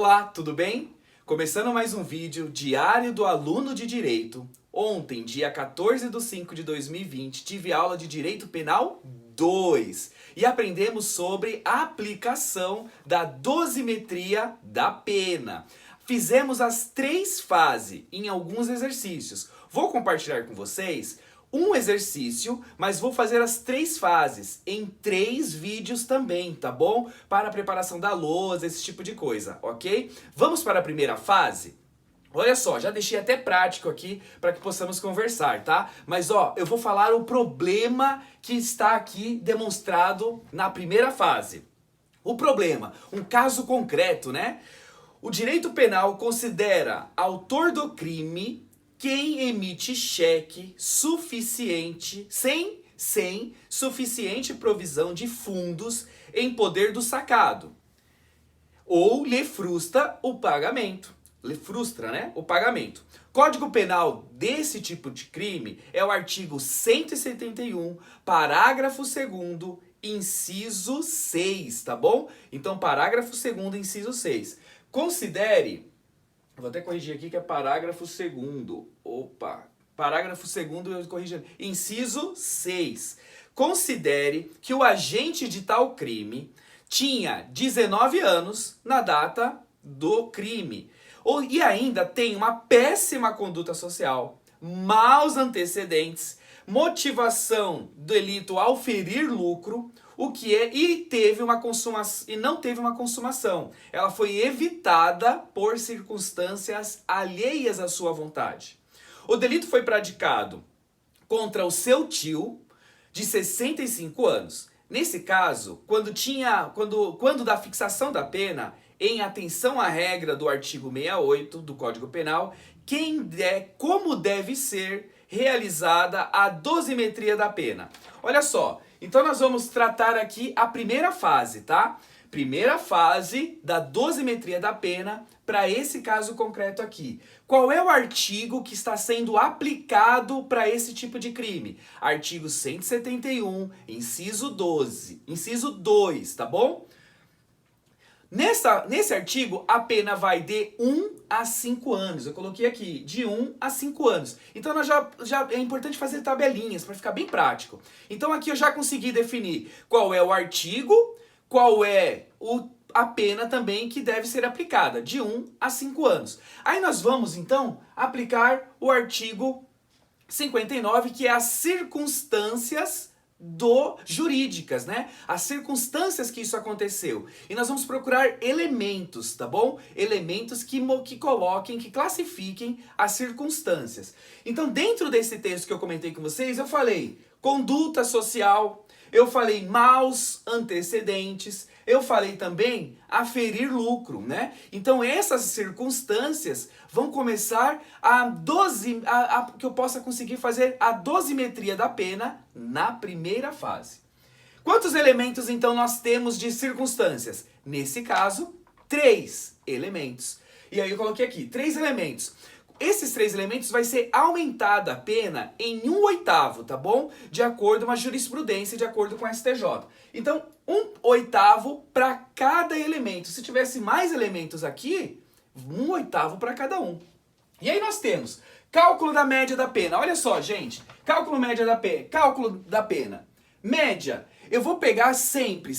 Olá, tudo bem? Começando mais um vídeo diário do aluno de Direito. Ontem, dia 14 de 5 de 2020, tive aula de Direito Penal 2 e aprendemos sobre a aplicação da dosimetria da pena. Fizemos as 3 fases em alguns exercícios. Vou compartilhar com vocês um exercício, mas vou fazer as 3 fases em 3 vídeos também, tá bom? Para a preparação da lousa, esse tipo de coisa, ok? Vamos para a primeira fase? Olha só, já deixei até prático aqui para que possamos conversar, tá? Mas ó, eu vou falar o problema que está aqui demonstrado na primeira fase. O problema, um caso concreto, né? O direito penal considera autor do crime quem emite cheque suficiente, sem suficiente provisão de fundos em poder do sacado, ou lhe frustra o pagamento. Lhe frustra, né? O pagamento. Código Penal desse tipo de crime é o artigo 171, parágrafo 2º, inciso 6, tá bom? Então, parágrafo 2º, inciso 6. Considere... Vou até corrigir aqui que é parágrafo 2º. Opa! Parágrafo 2º, eu corrijo. Inciso 6. Considere que o agente de tal crime tinha 19 anos na data do crime. E ainda tem uma péssima conduta social, maus antecedentes, motivação do delito ao ferir lucro, e não teve uma consumação. Ela foi evitada por circunstâncias alheias à sua vontade. O delito foi praticado contra o seu tio de 65 anos. Nesse caso, quando da fixação da pena, em atenção à regra do artigo 68 do Código Penal, como deve ser realizada a dosimetria da pena. Olha só, então nós vamos tratar aqui a primeira fase, tá? Primeira fase da dosimetria da pena para esse caso concreto aqui. Qual é o artigo que está sendo aplicado para esse tipo de crime? Artigo 171, inciso 12, inciso 2, tá bom? Nesse artigo, a pena vai de 1 a 5 anos. Eu coloquei aqui, de 1 a 5 anos. Então, é importante fazer tabelinhas para ficar bem prático. Então, aqui eu já consegui definir qual é o artigo, qual é a pena também que deve ser aplicada, de 1 a 5 anos. Aí nós vamos, então, aplicar o artigo 59, que é as circunstâncias jurídicas, né? As circunstâncias que isso aconteceu. E nós vamos procurar elementos, tá bom? Elementos que classifiquem as circunstâncias. Então, dentro desse texto que eu comentei com vocês, eu falei conduta social, eu falei maus antecedentes, eu falei também aferir lucro, né? Então essas circunstâncias vão começar que eu possa conseguir fazer a dosimetria da pena na primeira fase. Quantos elementos então nós temos de circunstâncias? Nesse caso, 3 elementos. E aí eu coloquei aqui, 3 elementos. Esses 3 elementos vai ser aumentada a pena em 1/8, tá bom? De acordo com a jurisprudência, de acordo com a STJ. Então, 1/8 para cada elemento. Se tivesse mais elementos aqui, 1/8 para cada um. E aí nós temos cálculo da média da pena. Olha só, gente. Cálculo da pena. Média. Eu vou pegar sempre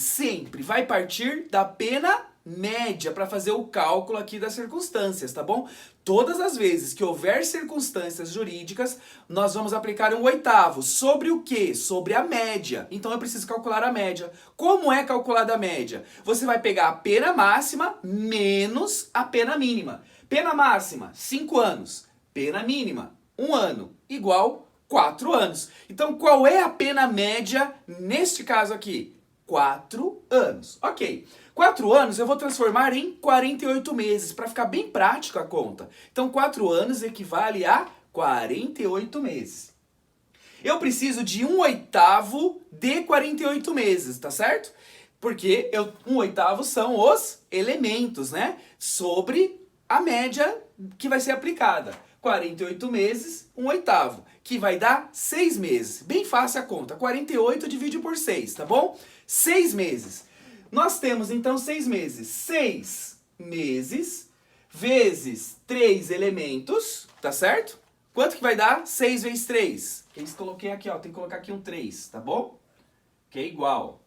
vai partir da pena média para fazer o cálculo aqui das circunstâncias, tá bom? Todas as vezes que houver circunstâncias jurídicas, nós vamos aplicar 1/8. Sobre o quê? Sobre a média. Então eu preciso calcular a média. Como é calculada a média? Você vai pegar a pena máxima menos a pena mínima. Pena máxima, 5 anos. Pena mínima, 1 ano. Igual 4 anos. Então qual é a pena média neste caso aqui? 4 anos. Ok. 4 anos eu vou transformar em 48 meses, para ficar bem prático a conta. Então 4 anos equivale a 48 meses. Eu preciso de 1/8 de 48 meses, tá certo? Porque 1/8 são os elementos, né? Sobre a média que vai ser aplicada. 48 meses, 1/8, que vai dar 6 meses. Bem fácil a conta. 48 divide por 6, tá bom? 6 meses. Nós temos então 6 meses. 6 meses vezes 3 elementos, tá certo? Quanto que vai dar? 6 vezes 3. Eles coloquei aqui, ó, tem que colocar aqui um 3, tá bom? Que é igual.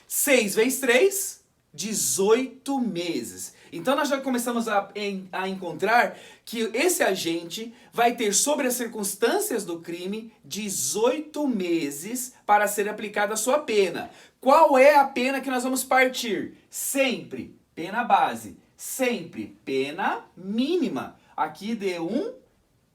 6 vezes 3, 18 meses. Então nós já começamos a encontrar que esse agente vai ter sobre as circunstâncias do crime 18 meses para ser aplicada a sua pena. Qual é a pena que nós vamos partir? Sempre pena base, sempre pena mínima. Aqui de 1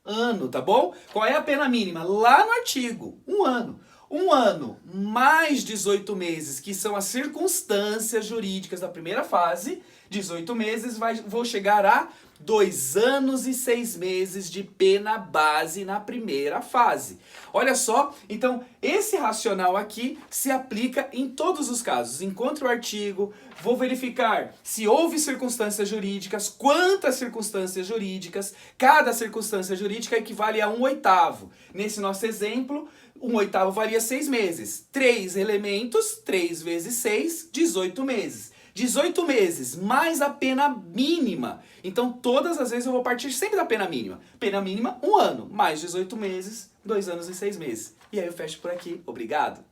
ano, tá bom? Qual é a pena mínima? Lá no artigo, 1 ano. 1 ano mais 18 meses, que são as circunstâncias jurídicas da primeira fase, 18 meses, vou chegar a 2 anos e 6 meses de pena base na primeira fase. Olha só, então esse racional aqui se aplica em todos os casos. Encontro o artigo, vou verificar se houve circunstâncias jurídicas, quantas circunstâncias jurídicas, cada circunstância jurídica equivale a 1/8. Nesse nosso exemplo, 1/8 valia 6 meses. 3 elementos, 3 vezes 6, 18 meses. 18 meses, mais a pena mínima. Então, todas as vezes eu vou partir sempre da pena mínima. Pena mínima, 1 ano, mais 18 meses, 2 anos e 6 meses. E aí eu fecho por aqui. Obrigado.